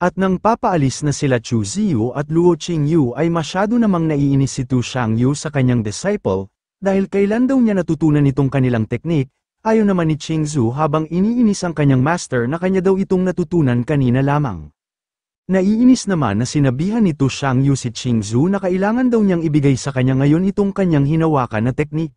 At nang papaalis na sila Chu Ziyu at Luo Qingyu ay masyado namang naiinis si Tu Shangyu sa kanyang disciple, dahil kailan daw niya natutunan itong kanilang teknik, ayaw naman ni Qingzu habang iniinis ang kanyang master na kanya daw itong natutunan kanina lamang. Naiinis naman na sinabihan ni Tu Shangyu si Qingzu na kailangan daw niyang ibigay sa kanya ngayon itong kanyang hinawakan na teknik.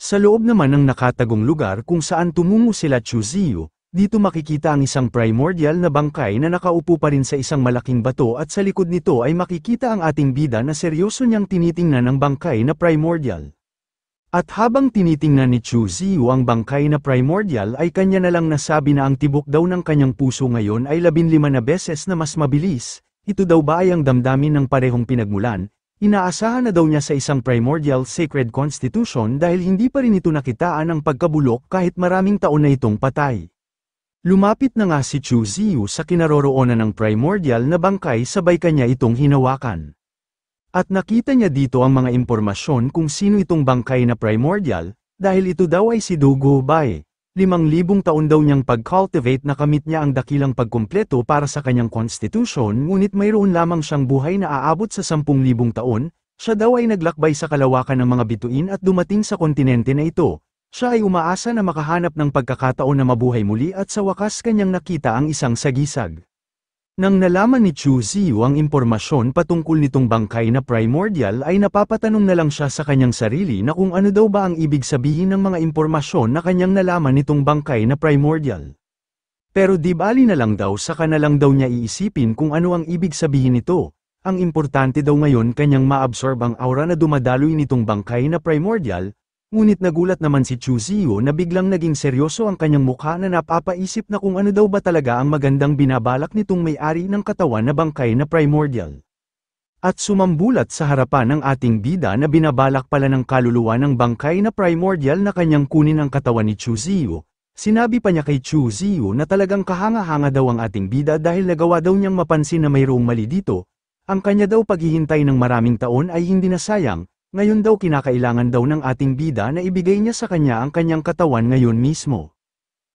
Sa loob naman ng nakatagong lugar kung saan tumungo sila Chu Ziyu, dito makikita ang isang primordial na bangkay na nakaupo pa rin sa isang malaking bato at sa likod nito ay makikita ang ating bida na seryoso niyang tinitingnan ang bangkay na primordial. At habang tinitingnan ni Chu Ziyu ang bangkay na primordial ay kanya na lang nasabi na ang tibok daw ng kanyang puso ngayon ay 15 na beses na mas mabilis, ito daw ba ay ang damdamin ng parehong pinagmulan, inaasahan na daw niya sa isang primordial sacred constitution dahil hindi pa rin ito nakitaan ang pagkabulok kahit maraming taon na itong patay. Lumapit na nga si Chu Ziyu sa kinaroroonan ng primordial na bangkay sabay kanya itong hinawakan. At nakita niya dito ang mga impormasyon kung sino itong bangkay na primordial, dahil ito daw ay si Dogo Bai. 5,000 taon daw niyang pag-cultivate na kamit niya ang dakilang pagkumpleto para sa kanyang constitution ngunit mayroon lamang siyang buhay na aabot sa 10,000 taon, siya daw ay naglakbay sa kalawakan ng mga bituin at dumating sa kontinente na ito. Siya ay umaasa na makahanap ng pagkakataon na mabuhay muli at sa wakas kanyang nakita ang isang sagisag. Nang nalaman ni Chu Ziyu ang impormasyon patungkol nitong bangkay na primordial ay napapatanong na lang siya sa kanyang sarili na kung ano daw ba ang ibig sabihin ng mga impormasyon na kanyang nalaman nitong bangkay na primordial. Pero di bali na lang daw saka na lang daw niya iisipin kung ano ang ibig sabihin nito. Ang importante daw ngayon kanyang maabsorb ang aura na dumadaloy nitong bangkay na primordial. Ngunit nagulat naman si Chu Ziyu na biglang naging seryoso ang kanyang mukha na napapaisip na kung ano daw ba talaga ang magandang binabalak nitong may-ari ng katawan na bangkay na primordial. At sumambulat sa harapan ng ating bida na binabalak pala ng kaluluwa ng bangkay na primordial na kanyang kunin ang katawan ni Chu Ziyu. Sinabi pa niya kay Chu Ziyu na talagang kahanga-hanga daw ang ating bida dahil nagawa daw niyang mapansin na mayroong mali dito. Ang kanya daw paghihintay ng maraming taon ay hindi na sayang. Ngayon daw kinakailangan daw ng ating bida na ibigay niya sa kanya ang kanyang katawan ngayon mismo.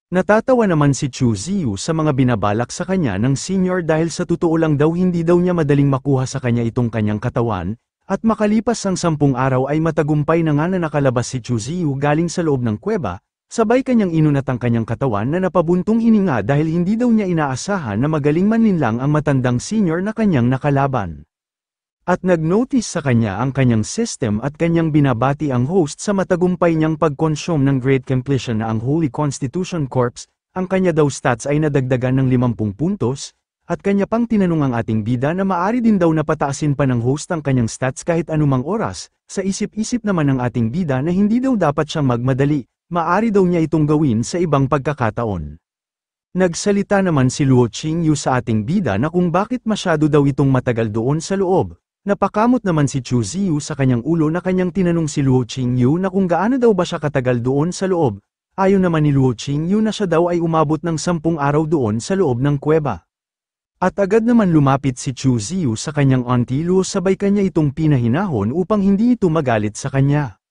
Natatawa naman si Chu Ziyu sa mga binabalak sa kanya ng senior dahil sa totoo lang daw hindi daw niya madaling makuha sa kanya itong kanyang katawan, at makalipas ang 10 araw ay matagumpay na nga na nakalabas si Chu Ziyu galing sa loob ng kuweba, sabay kanyang inunat ang kanyang katawan na napabuntong hininga dahil hindi daw niya inaasahan na magaling manlinlang ang matandang senior na kanyang nakalaban. At nag-notice sa kanya ang kanyang system at kanyang binabati ang host sa matagumpay niyang pag-consume ng Great Completion na ang Holy Constitution Corpse, ang kanya daw stats ay nadagdagan ng 50 puntos, at kanya pang tinanong ang ating bida na maari din daw na pataasin pa ng host ang kanyang stats kahit anumang oras, sa isip-isip naman ng ating bida na hindi daw dapat siyang magmadali, maari daw niya itong gawin sa ibang pagkakataon. Nagsalita naman si Luo Qingyu sa ating bida na kung bakit masyado daw itong matagal doon sa loob. Napakamot naman si Chu Ziyu sa kanyang ulo na kanyang tinanong si Luo Qingyu na kung gaano daw ba siya katagal doon sa loob. Ayon naman ni Luo Qingyu na siya daw ay umabot ng 10 araw doon sa loob ng kuweba. At agad naman lumapit si Chu Ziyu sa kanyang auntie Luo sabay kanya itong pinahinahon upang hindi ito magalit sa kanya.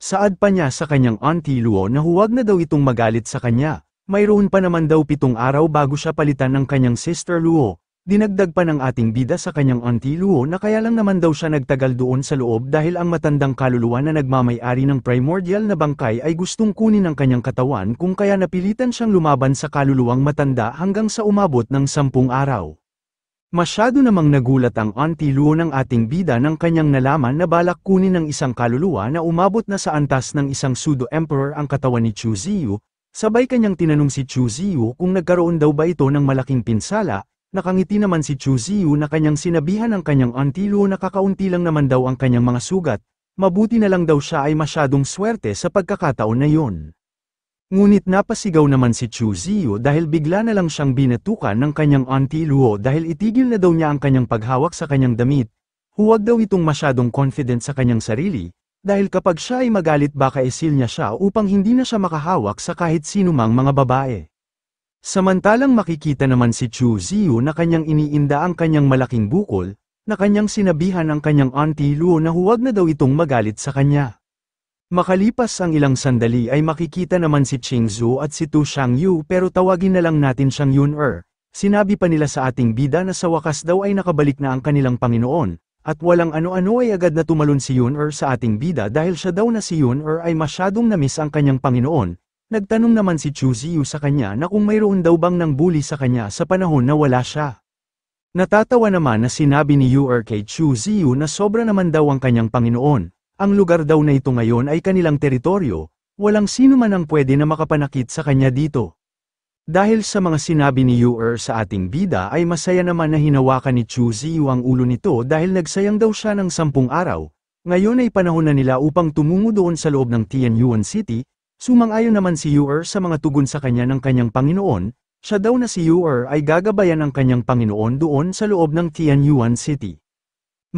Saad pa niya sa kanyang auntie Luo na huwag na daw itong magalit sa kanya. Mayroon pa naman daw 7 araw bago siya palitan ng kanyang sister Luo. Dinagdag pa ng ating bida sa kanyang auntie Luo na kaya lang naman daw siya nagtagal doon sa loob dahil ang matandang kaluluwa na nagmamay-ari ng primordial na bangkay ay gustong kunin ang kanyang katawan kung kaya napilitan siyang lumaban sa kaluluwang matanda hanggang sa umabot ng 10 araw. Masyado namang nagulat ang auntie Luo ng ating bida nang kanyang nalaman na balak kunin ng isang kaluluwa na umabot na sa antas ng isang pseudo-emperor ang katawan ni Chu Ziyu, sabay kanyang tinanong si Chu Ziyu kung nagkaroon daw ba ito ng malaking pinsala. Nakangiti naman si Chu Ziyu na kanyang sinabihan ang kanyang auntie Luo na kakaunti lang naman daw ang kanyang mga sugat, mabuti na lang daw siya ay masyadong swerte sa pagkakataon na yon. Ngunit napasigaw naman si Chu Ziyu dahil bigla na lang siyang binatukan ng kanyang auntie Luo dahil itigil na daw niya ang kanyang paghawak sa kanyang damit. Huwag daw itong masyadong confident sa kanyang sarili, dahil kapag siya ay magalit baka isil niya siya upang hindi na siya makahawak sa kahit sinumang mga babae. Samantalang makikita naman si Chu Ziyu na kanyang iniinda ang kanyang malaking bukol, na kanyang sinabihan ang kanyang auntie Luo na huwag na daw itong magalit sa kanya. Makalipas ang ilang sandali ay makikita naman si Qingzu at si Tu Shangyu pero tawagin na lang natin siyang Yun-er. Sinabi pa nila sa ating bida na sa wakas daw ay nakabalik na ang kanilang Panginoon, at walang ano-ano ay agad na tumalon si Yun-er sa ating bida dahil siya daw na si Yun-er ay masyadong namiss ang kanyang Panginoon. Nagtanong naman si Chu Ziyu sa kanya na kung mayroon daw bang nang bully sa kanya sa panahon na wala siya. Natatawa naman na sinabi ni Yu-er kay Chu Ziyu na sobra naman daw ang kanyang Panginoon. Ang lugar daw na ito ngayon ay kanilang teritoryo, walang sino man ang pwede na makapanakit sa kanya dito. Dahil sa mga sinabi ni Yu-er sa ating bida ay masaya naman na hinawakan ni Chu Ziyu ang ulo nito dahil nagsayang daw siya ng 10 araw. Ngayon ay panahon na nila upang tumungo doon sa loob ng Tianyuan City. Sumang-ayon naman si Yu-er sa mga tugon sa kanya ng kanyang Panginoon, siya daw na si Yu-er ay gagabayan ng kanyang Panginoon doon sa loob ng Tianyuan City.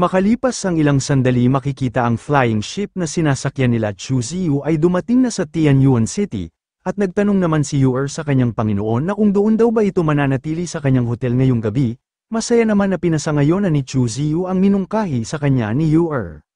Makalipas ang ilang sandali makikita ang flying ship na sinasakyan nila Chu Ziyu ay dumating na sa Tianyuan City, at nagtanong naman si Yu-er sa kanyang Panginoon na kung doon daw ba ito mananatili sa kanyang hotel ngayong gabi. Masaya naman na pinasangayonan ni Chu Ziyu ang minungkahi sa kanya ni Yu-er.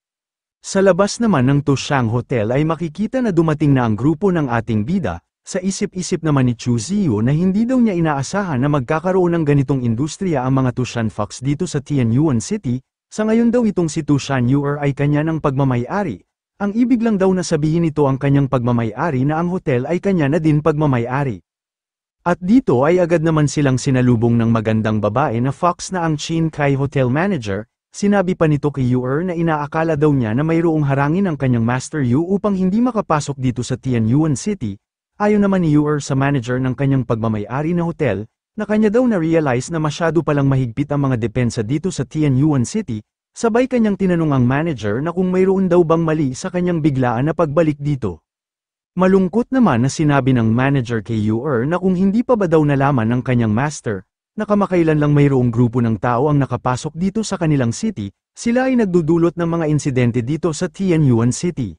Sa labas naman ng Toshang Hotel ay makikita na dumating na ang grupo ng ating bida. Sa isip-isip naman ni Chu Ziyu na hindi daw niya inaasahan na magkakaroon ng ganitong industriya ang mga Tushan Fox dito sa Tianyuan City. Sa ngayon daw itong si Tushan Yu-er ay kanya ng pagmamay-ari. Ang ibig lang daw na sabihin nito ang kanyang pagmamay-ari na ang hotel ay kanya na din pagmamay-ari. At dito ay agad naman silang sinalubong ng magandang babae na Fox na ang Chin Kai Hotel Manager. Sinabi pa nito kay Yu-er na inaakala daw niya na mayroong harangin ang kanyang Master Yu upang hindi makapasok dito sa Tianyuan City. Ayon naman ni Yu-er sa manager ng kanyang pagmamay-ari na hotel, na kanya daw na-realize na masyado palang mahigpit ang mga depensa dito sa Tianyuan City, sabay kanyang tinanong ang manager na kung mayroon daw bang mali sa kanyang biglaan na pagbalik dito. Malungkot naman na sinabi ng manager kay Yu-er na kung hindi pa ba daw nalaman ng kanyang master, na kamakailan lang mayroong grupo ng tao ang nakapasok dito sa kanilang city, sila ay nagdudulot ng mga insidente dito sa Tianyuan City.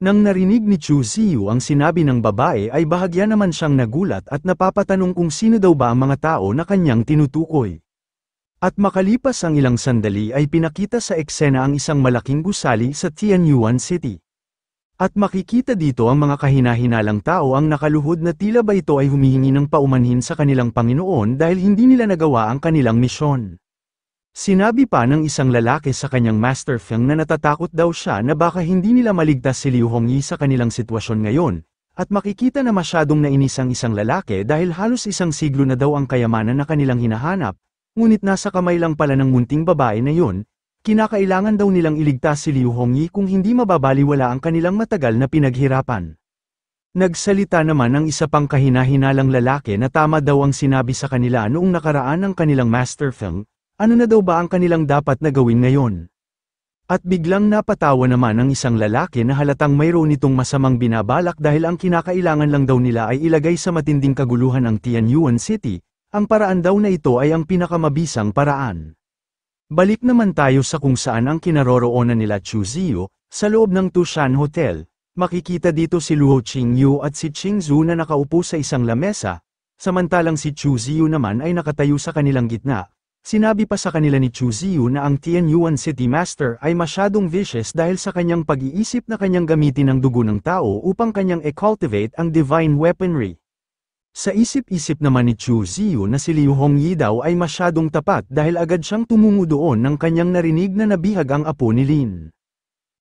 Nang narinig ni Chu Ziyu ang sinabi ng babae ay bahagya naman siyang nagulat at napapatanong kung sino daw ba ang mga tao na kanyang tinutukoy. At makalipas ang ilang sandali ay pinakita sa eksena ang isang malaking gusali sa Tianyuan City. At makikita dito ang mga kahina-hinalang tao ang nakaluhod na tila ba ito ay humihingi ng paumanhin sa kanilang Panginoon dahil hindi nila nagawa ang kanilang misyon. Sinabi pa ng isang lalaki sa kanyang Master Feng na natatakot daw siya na baka hindi nila maligtas si Liu Hongyi sa kanilang sitwasyon ngayon, at makikita na masyadong nainis ang isang lalaki dahil halos isang siglo na daw ang kayamanan na kanilang hinahanap, ngunit nasa kamay lang pala ng munting babae na yun. Kinakailangan daw nilang iligtas si Liu Hongyi kung hindi mababaliwala ang kanilang matagal na pinaghirapan. Nagsalita naman ang isa pang kahina-hinalang lalaki na tama daw ang sinabi sa kanila noong nakaraan ng kanilang Master Feng, ano na daw ba ang kanilang dapat na gawin ngayon? At biglang napatawa naman ang isang lalaki na halatang mayroon itong masamang binabalak dahil ang kinakailangan lang daw nila ay ilagay sa matinding kaguluhan ang Tianyuan City, ang paraan daw na ito ay ang pinakamabisang paraan. Balik naman tayo sa kung saan ang kinaroroonan nila Chu Ziyu, sa loob ng Tushan Hotel. Makikita dito si Luo Qingyu at si Qingzu na nakaupo sa isang lamesa, samantalang si Chu Ziyu naman ay nakatayo sa kanilang gitna. Sinabi pa sa kanila ni Chu Ziyu na ang Tianyuan City Master ay masyadong vicious dahil sa kanyang pag-iisip na kanyang gamitin ang dugo ng tao upang kanyang e-cultivate ang divine weaponry. Sa isip-isip naman ni Chu Ziyu na si Liu Hongyi daw ay masyadong tapat dahil agad siyang tumungo doon nang kanyang narinig na nabihag ang apo ni Lin.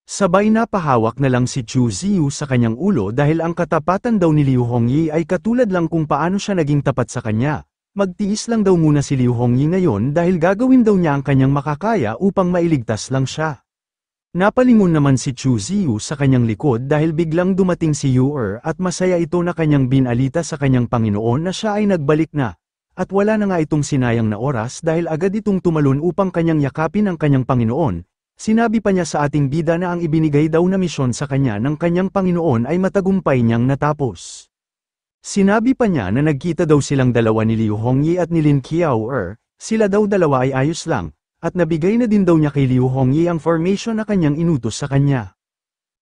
Sabay napahawak na lang si Chu Ziyu sa kanyang ulo dahil ang katapatan daw ni Liu Hongyi ay katulad lang kung paano siya naging tapat sa kanya. Magtiis lang daw muna si Liu Hongyi ngayon dahil gagawin daw niya ang kanyang makakaya upang mailigtas lang siya. Napalingon naman si Chu Ziyu sa kanyang likod dahil biglang dumating si Yu-er at masaya ito na kanyang binalita sa kanyang Panginoon na siya ay nagbalik na. At wala na nga itong sinayang na oras dahil agad itong tumalon upang kanyang yakapin ang kanyang Panginoon. Sinabi pa niya sa ating bida na ang ibinigay daw na misyon sa kanya ng kanyang Panginoon ay matagumpay niyang natapos. Sinabi pa niya na nagkita daw silang dalawa ni Liu Hongyi at ni Lin Qiao-er, sila daw dalawa ay ayos lang. At nabigay na din daw niya kay Liu Hongyi ang formation na kanyang inutos sa kanya.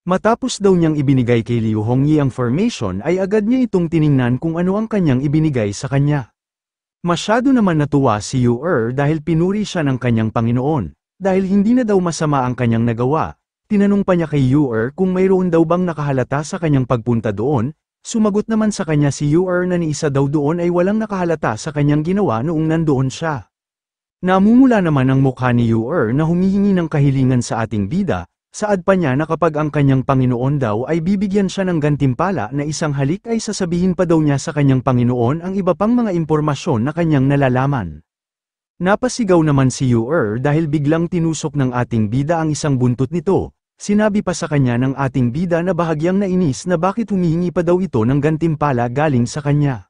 Matapos daw niyang ibinigay kay Liu Hongyi ang formation ay agad niya itong tiningnan kung ano ang kanyang ibinigay sa kanya. Masyado naman natuwa si Yu-er dahil pinuri siya ng kanyang Panginoon, dahil hindi na daw masama ang kanyang nagawa. Tinanong pa niya kay Yu-er kung mayroon daw bang nakahalata sa kanyang pagpunta doon, Sumagot naman sa kanya si Yu-er na ni isa daw doon ay walang nakahalata sa kanyang ginawa noong nandoon siya. Namumula naman ang mukha ni Yu-er na humihingi ng kahilingan sa ating bida, saad pa niya na kapag ang kanyang Panginoon daw ay bibigyan siya ng gantimpala na isang halik ay sasabihin pa daw niya sa kanyang Panginoon ang iba pang mga impormasyon na kanyang nalalaman. Napasigaw naman si Yu-er dahil biglang tinusok ng ating bida ang isang buntot nito. Sinabi pa sa kanya ng ating bida na bahagyang nainis na bakit humihingi pa daw ito ng gantimpala galing sa kanya.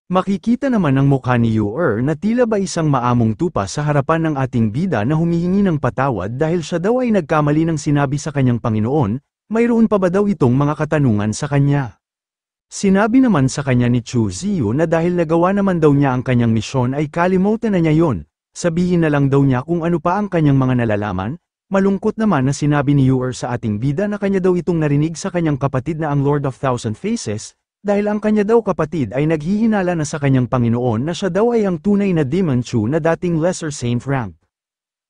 Makikita naman ang mukha ni Yu-er na tila ba isang maamong tupa sa harapan ng ating bida na humihingi ng patawad dahil siya daw ay nagkamali ng sinabi sa kanyang Panginoon, mayroon pa ba daw itong mga katanungan sa kanya. Sinabi naman sa kanya ni Chu Ziyu na dahil nagawa naman daw niya ang kanyang misyon ay kalimutan na niya yon, sabihin na lang daw niya kung ano pa ang kanyang mga nalalaman. Malungkot naman na sinabi ni Yu-er sa ating bida na kanya daw itong narinig sa kanyang kapatid na ang Lord of Thousand Faces, dahil ang kanya daw kapatid ay naghihinala na sa kanyang Panginoon na siya daw ay ang tunay na Demon Chu na dating Lesser Saint rank.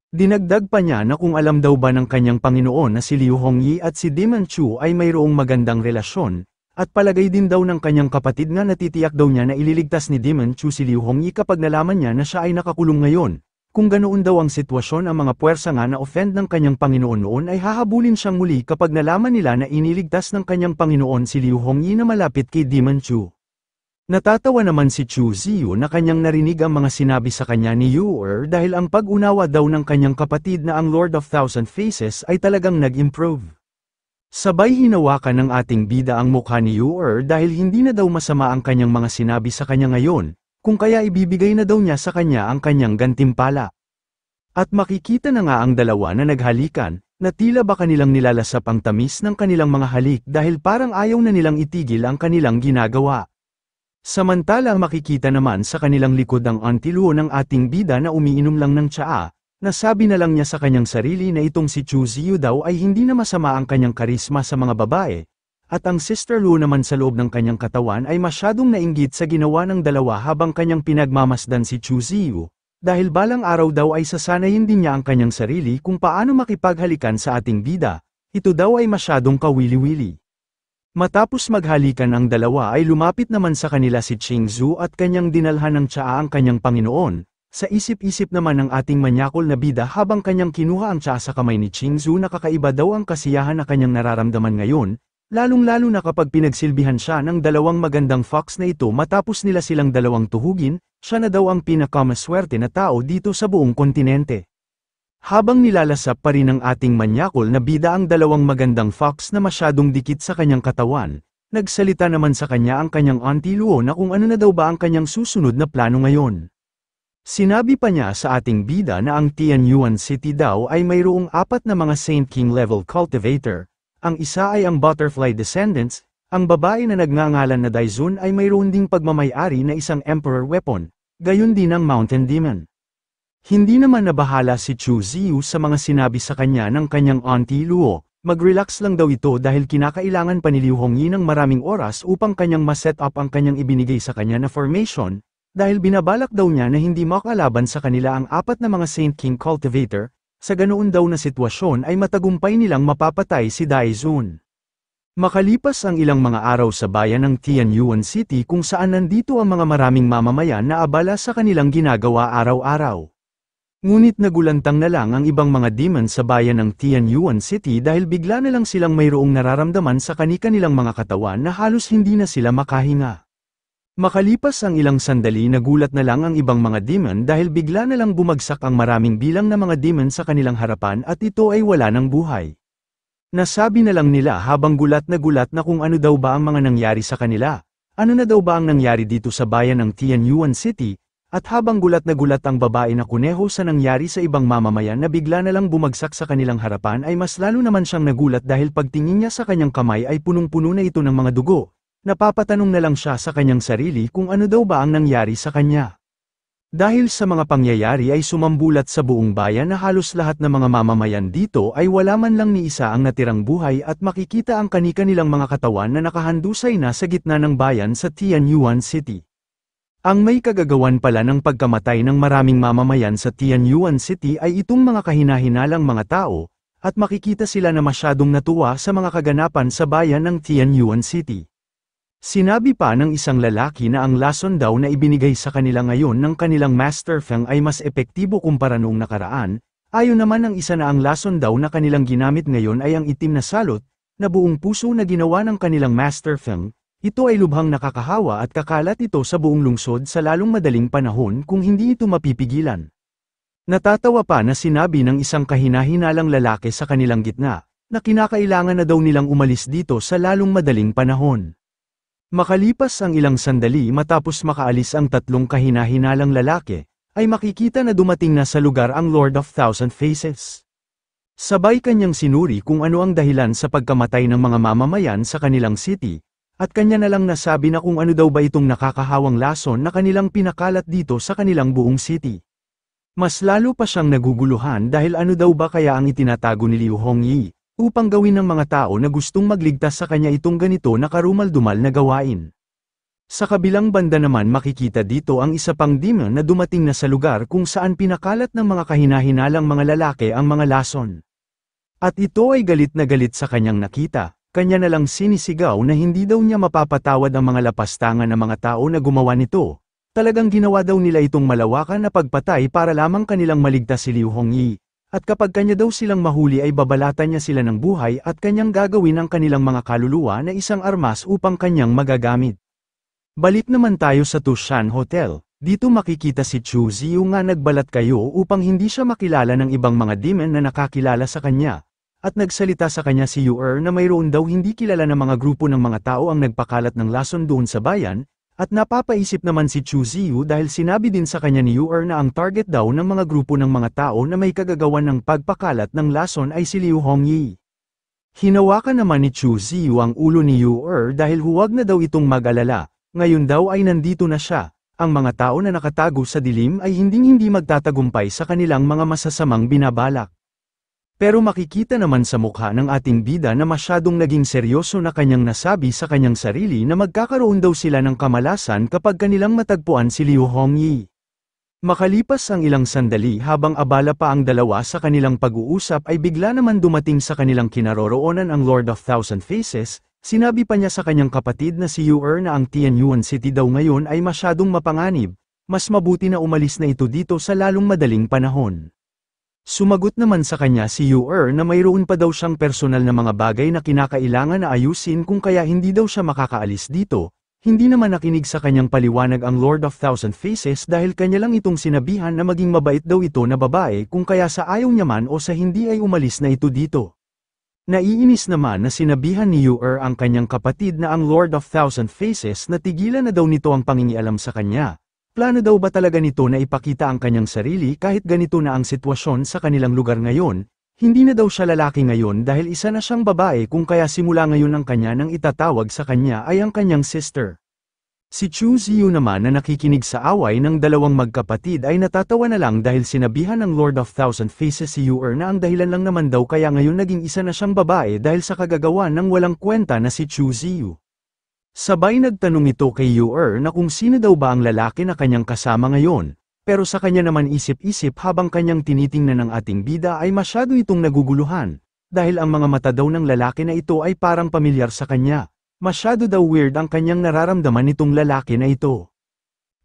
Dinagdag pa niya na kung alam daw ba ng kanyang Panginoon na si Liu Hongyi at si Demon Chu ay mayroong magandang relasyon, at palagay din daw ng kanyang kapatid nga natitiyak daw niya na ililigtas ni Demon Chu si Liu Hongyi kapag nalaman niya na siya ay nakakulong ngayon. Kung ganoon daw ang sitwasyon ang mga puwersa nga na offend ng kanyang Panginoon noon ay hahabulin siyang muli kapag nalaman nila na iniligtas ng kanyang Panginoon si Liu Hongyi na malapit kay Demon Chu. Natatawa naman si Chu Ziyu na kanyang narinig ang mga sinabi sa kanya ni Yu-er dahil ang pag-unawa daw ng kanyang kapatid na ang Lord of Thousand Faces ay talagang nag-improve. Sabay hinawakan ng ating bida ang mukha ni Yu-er dahil hindi na daw masama ang kanyang mga sinabi sa kanya ngayon, kung kaya ibibigay na daw niya sa kanya ang kanyang gantimpala. At makikita na nga ang dalawa na naghalikan, na tila ba kanilang nilalasap ang tamis ng kanilang mga halik dahil parang ayaw na nilang itigil ang kanilang ginagawa. Samantala makikita naman sa kanilang likod ang Auntie Luo ng ating bida na umiinom lang ng tsaa, nasabi na lang niya sa kanyang sarili na itong si Chu Ziyu daw ay hindi na masama ang kanyang karisma sa mga babae, at ang Sister Luo naman sa loob ng kanyang katawan ay masyadong nainggit sa ginawa ng dalawa habang kanyang pinagmamasdan si Chu Ziyu, dahil balang araw daw ay sasanayin din niya ang kanyang sarili kung paano makipaghalikan sa ating bida, ito daw ay masyadong kawili-wili. Matapos maghalikan ang dalawa ay lumapit naman sa kanila si Qingzu at kanyang dinalhan ng tsaa ang kanyang Panginoon, sa isip-isip naman ng ating manyakol na bida habang kanyang kinuha ang tsaa sa kamay ni Qingzu na kakaiba daw ang kasiyahan na kanyang nararamdaman ngayon, lalong-lalo na kapag pinagsilbihan siya ng dalawang magandang fox na ito matapos nila silang dalawang tuhugin, siya na daw ang pinakamaswerte na tao dito sa buong kontinente. Habang nilalasap pa rin ng ating manyakol na bida ang dalawang magandang fox na masyadong dikit sa kanyang katawan, nagsalita naman sa kanya ang kanyang Auntie Luo na kung ano na daw ba ang kanyang susunod na plano ngayon. Sinabi pa niya sa ating bida na ang Tianyuan City daw ay mayroong 4 na mga Saint King level cultivator. Ang isa ay ang Butterfly Descendants, ang babae na nagngangalan na Daizun ay mayroon ding pagmamayari na isang Emperor Weapon, gayon din ang Mountain Demon. Hindi naman nabahala si Chu Ziyu sa mga sinabi sa kanya ng kanyang Auntie Luo, mag-relax lang daw ito dahil kinakailangan pa ni Liu Hongyi ng maraming oras upang kanyang ma-set up ang kanyang ibinigay sa kanya na formation, dahil binabalak daw niya na hindi makalaban sa kanila ang 4 na mga Saint King Cultivator. Sa ganoon daw na sitwasyon ay matagumpay nilang mapapatay si Daizun. Makalipas ang ilang mga araw sa bayan ng Tianyuan City kung saan nandito ang mga maraming mamamayan na abala sa kanilang ginagawa araw-araw. Ngunit nagulantang na lang ang ibang mga demon sa bayan ng Tianyuan City dahil bigla na lang silang mayroong nararamdaman sa kani-kanilang mga katawan na halos hindi na sila makahinga. Makalipas ang ilang sandali nagulat na lang ang ibang mga demon dahil bigla na lang bumagsak ang maraming bilang na mga demon sa kanilang harapan at ito ay wala ng buhay. Nasabi na lang nila habang gulat na kung ano daw ba ang mga nangyari sa kanila, ano na daw ba ang nangyari dito sa bayan ng Tianyuan City, at habang gulat na ang babae na kuneho sa nangyari sa ibang mamamayan na bigla na lang bumagsak sa kanilang harapan ay mas lalo naman siyang nagulat dahil pagtingin niya sa kanyang kamay ay punong-puno na ito ng mga dugo. Napapatanong na lang siya sa kanyang sarili kung ano daw ba ang nangyari sa kanya. Dahil sa mga pangyayari ay sumambulat sa buong bayan na halos lahat ng mga mamamayan dito ay wala man lang ni isa ang natirang buhay at makikita ang kani-kanilang mga katawan na nakahandusay na sa gitna ng bayan sa Tianyuan City. Ang may kagagawan pala ng pagkamatay ng maraming mamamayan sa Tianyuan City ay itong mga kahinahinalang mga tao, at makikita sila na masyadong natuwa sa mga kaganapan sa bayan ng Tianyuan City. Sinabi pa ng isang lalaki na ang lason daw na ibinigay sa kanila ngayon ng kanilang Master Feng ay mas epektibo kumpara noong nakaraan, ayon naman ng isa na ang lason daw na kanilang ginamit ngayon ay ang itim na salot, na buong puso na ginawa ng kanilang Master Feng. Ito ay lubhang nakakahawa at kakalat ito sa buong lungsod sa lalong madaling panahon kung hindi ito mapipigilan. Natatawa pa na sinabi ng isang kahinahinalang lalaki sa kanilang gitna, na kinakailangan na daw nilang umalis dito sa lalong madaling panahon. Makalipas ang ilang sandali matapos makaalis ang tatlong kahinahinalang lalaki, ay makikita na dumating na sa lugar ang Lord of Thousand Faces. Sabay kanyang sinuri kung ano ang dahilan sa pagkamatay ng mga mamamayan sa kanilang city, at kanya na lang nasabi na kung ano daw ba itong nakakahawang lason na kanilang pinakalat dito sa kanilang buong city. Mas lalo pa siyang naguguluhan dahil ano daw ba kaya ang itinatago ni Liu Hongyi, upang gawin ng mga tao na gustong magligtas sa kanya itong ganito na karumal-dumal na gawain. Sa kabilang banda naman makikita dito ang isa pang demon na dumating na sa lugar kung saan pinakalat ng mga kahinahinalang mga lalaki ang mga lason. At ito ay galit na galit sa kanyang nakita. Kanya na lang sinisigaw na hindi daw niya mapapatawad ang mga lapastangan ng mga tao na gumawa nito. Talagang ginawa daw nila itong malawakan na pagpatay para lamang kanilang maligtas si Liu Hongyi. At kapag kanya daw silang mahuli ay babalatan niya sila ng buhay at kanyang gagawin ang kanilang mga kaluluwa na isang armas upang kanyang magagamit. Balik naman tayo sa Tushan Hotel. Dito makikita si Chu Ziyu nga nagbalat kayo upang hindi siya makilala ng ibang mga demon na nakakilala sa kanya. At nagsalita sa kanya si Yu na mayroon daw hindi kilala na mga grupo ng mga tao ang nagpakalat ng lason doon sa bayan, at napapaisip naman si Chu Ziyu dahil sinabi din sa kanya ni Yu na ang target daw ng mga grupo ng mga tao na may kagagawan ng pagpakalat ng lason ay si Liu Hongyi. Hinawakan naman ni Chu Ziyu ang ulo ni Yu dahil huwag na daw itong mag-alala, ngayon daw ay nandito na siya, ang mga tao na nakatago sa dilim ay hindi magtatagumpay sa kanilang mga masasamang binabalak. Pero makikita naman sa mukha ng ating bida na masyadong naging seryoso na kanyang nasabi sa kanyang sarili na magkakaroon daw sila ng kamalasan kapag kanilang matagpuan si Liu Hongyi. Makalipas ang ilang sandali habang abala pa ang dalawa sa kanilang pag-uusap ay bigla naman dumating sa kanilang kinaroroonan ang Lord of Thousand Faces, sinabi pa niya sa kanyang kapatid na si Yu na ang Tianyuan City daw ngayon ay masyadong mapanganib, mas mabuti na umalis na ito dito sa lalong madaling panahon. Sumagot naman sa kanya si Yu na mayroon pa daw siyang personal na mga bagay na kinakailangan na ayusin kung kaya hindi daw siya makakaalis dito. Hindi naman nakinig sa kanyang paliwanag ang Lord of Thousand Faces dahil kanya lang itong sinabihan na maging mabait daw ito na babae kung kaya sa ayaw niya man o sa hindi ay umalis na ito dito. Naiinis naman na sinabihan ni Yu ang kanyang kapatid na ang Lord of Thousand Faces na tigilan na daw nito ang pangingialam sa kanya. Plano daw ba talaga nito na ipakita ang kanyang sarili kahit ganito na ang sitwasyon sa kanilang lugar ngayon? Hindi na daw siya lalaki ngayon dahil isa na siyang babae kung kaya simula ngayon ang kanya nang itatawag sa kanya ay ang kanyang sister. Si Chu Ziyu naman na nakikinig sa away ng dalawang magkapatid ay natatawa na lang dahil sinabihan ng Lord of Thousand Faces si Yu na ang dahilan lang naman daw kaya ngayon naging isa na siyang babae dahil sa kagagawa ng walang kwenta na si Chu Ziyu. Sabay nagtanong ito kay Yu na kung sino daw ba ang lalaki na kanyang kasama ngayon, pero sa kanya naman isip-isip habang kanyang tinitingnan ng ating bida ay masyado itong naguguluhan, dahil ang mga mata daw ng lalaki na ito ay parang pamilyar sa kanya, masyado daw weird ang kanyang nararamdaman nitong lalaki na ito.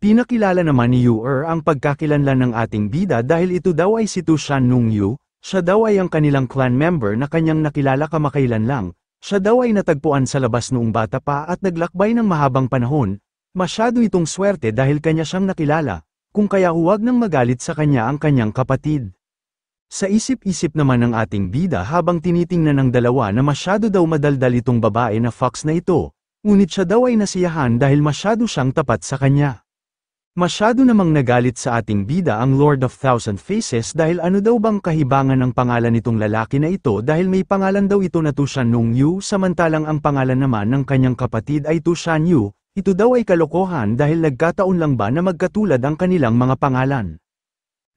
Pinakilala naman ni Yu ang pagkakilanlan ng ating bida dahil ito daw ay si Tushan Nungyu, siya daw ay ang kanilang clan member na kanyang nakilala kamakailan lang. Siya daw ay natagpuan sa labas noong bata pa at naglakbay ng mahabang panahon, masyado itong swerte dahil kanya siyang nakilala, kung kaya huwag nang magalit sa kanya ang kanyang kapatid. Sa isip-isip naman ng ating bida habang tinitingnan ng dalawa na masyado daw madaldal itong babae na fox na ito, ngunit siya daw ay nasiyahan dahil masyado siyang tapat sa kanya. Masyado namang nagalit sa ating bida ang Lord of Thousand Faces dahil ano daw bang kahibangan ng pangalan nitong lalaki na ito dahil may pangalan daw ito na Tushan Nungyu samantalang ang pangalan naman ng kanyang kapatid ay Tushan Yu, ito daw ay kalokohan dahil nagkataon lang ba na magkatulad ang kanilang mga pangalan.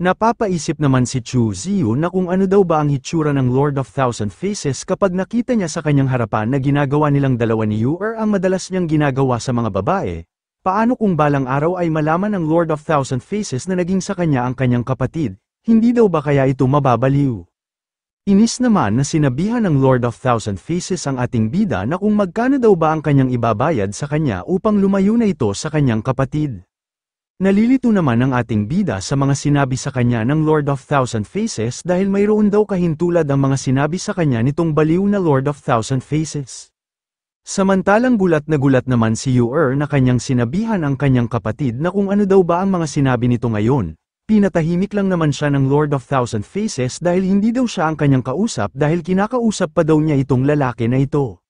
Napapaisip naman si Chu Ziyu na kung ano daw ba ang hitsura ng Lord of Thousand Faces kapag nakita niya sa kanyang harapan na ginagawa nilang dalawa ni Yu ang madalas niyang ginagawa sa mga babae. Paano kung balang araw ay malaman ng Lord of Thousand Faces na naging sa kanya ang kanyang kapatid, hindi daw ba kaya ito mababaliw? Inis naman na sinabihan ng Lord of Thousand Faces ang ating bida na kung magkano daw ba ang kanyang ibabayad sa kanya upang lumayo na ito sa kanyang kapatid. Nalilito naman ang ating bida sa mga sinabi sa kanya ng Lord of Thousand Faces dahil mayroon daw kahintulad ang mga sinabi sa kanya nitong baliw na Lord of Thousand Faces. Samantalang gulat naman si Yu-er na kanyang sinabihan ang kanyang kapatid na kung ano daw ba ang mga sinabi nito ngayon. Pinatahimik lang naman siya ng Lord of Thousand Faces dahil hindi daw siya ang kanyang kausap dahil kinakausap pa daw niya itong lalaki na ito.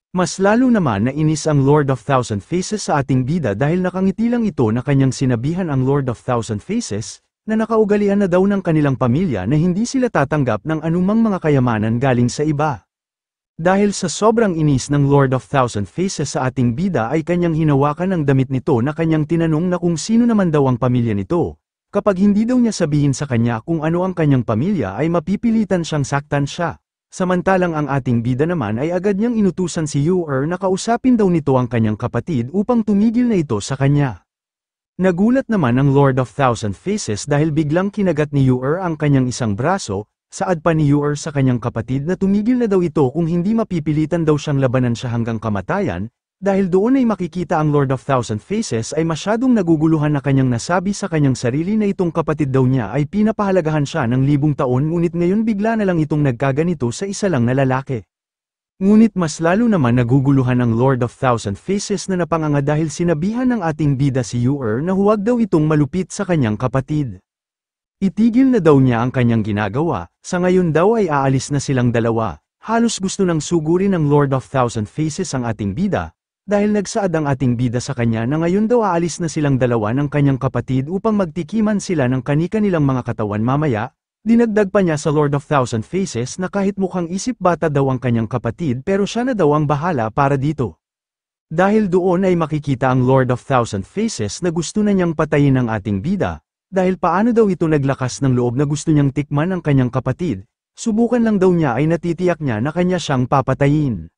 Mas lalo naman na inis ang Lord of Thousand Faces sa ating bida dahil nakangiti lang ito na kanyang sinabihan ang Lord of Thousand Faces, na nakaugalian na daw ng kanilang pamilya na hindi sila tatanggap ng anumang mga kayamanan galing sa iba. Dahil sa sobrang inis ng Lord of Thousand Faces sa ating bida ay kanyang hinawakan ang damit nito na kanyang tinanong na kung sino naman daw ang pamilya nito. Kapag hindi daw niya sabihin sa kanya kung ano ang kanyang pamilya ay mapipilitan siyang saktan siya. Samantalang ang ating bida naman ay agad niyang inutusan si Yu-er na kausapin daw nito ang kanyang kapatid upang tumigil na ito sa kanya. Nagulat naman ang Lord of Thousand Faces dahil biglang kinagat ni Yu-er ang kanyang isang braso, saad pa ni Yu-er sa kanyang kapatid na tumigil na daw ito kung hindi mapipilitan daw siyang labanan siya hanggang kamatayan. Dahil doon ay makikita ang Lord of Thousand Faces ay masyadong naguguluhan na kanyang nasabi sa kanyang sarili na itong kapatid daw niya ay pinapahalagahan siya ng 1,000 taon ngunit ngayon bigla na lang itong nagkaganito sa isa lang na lalaki. Ngunit mas lalo naman naguguluhan ang Lord of Thousand Faces na napanganga dahil sinabihan ng ating bida si Yu-er na huwag daw itong malupit sa kanyang kapatid. Itigil na daw niya ang kanyang ginagawa, sa ngayon daw ay aalis na silang dalawa, halos gusto nang sugurin ng Lord of Thousand Faces ang ating bida. Dahil nagsaad ang ating bida sa kanya na ngayon daw aalis na silang dalawa ng kanyang kapatid upang magtikiman sila ng kani-kanilang mga katawan mamaya, dinagdag pa niya sa Lord of Thousand Faces na kahit mukhang isip bata daw ang kanyang kapatid pero siya na daw ang bahala para dito. Dahil doon ay makikita ang Lord of Thousand Faces na gusto na niyang patayin ang ating bida, dahil paano daw ito naglakas ng loob na gusto niyang tikman ang kanyang kapatid, subukan lang daw niya ay natitiyak niya na kanya siyang papatayin.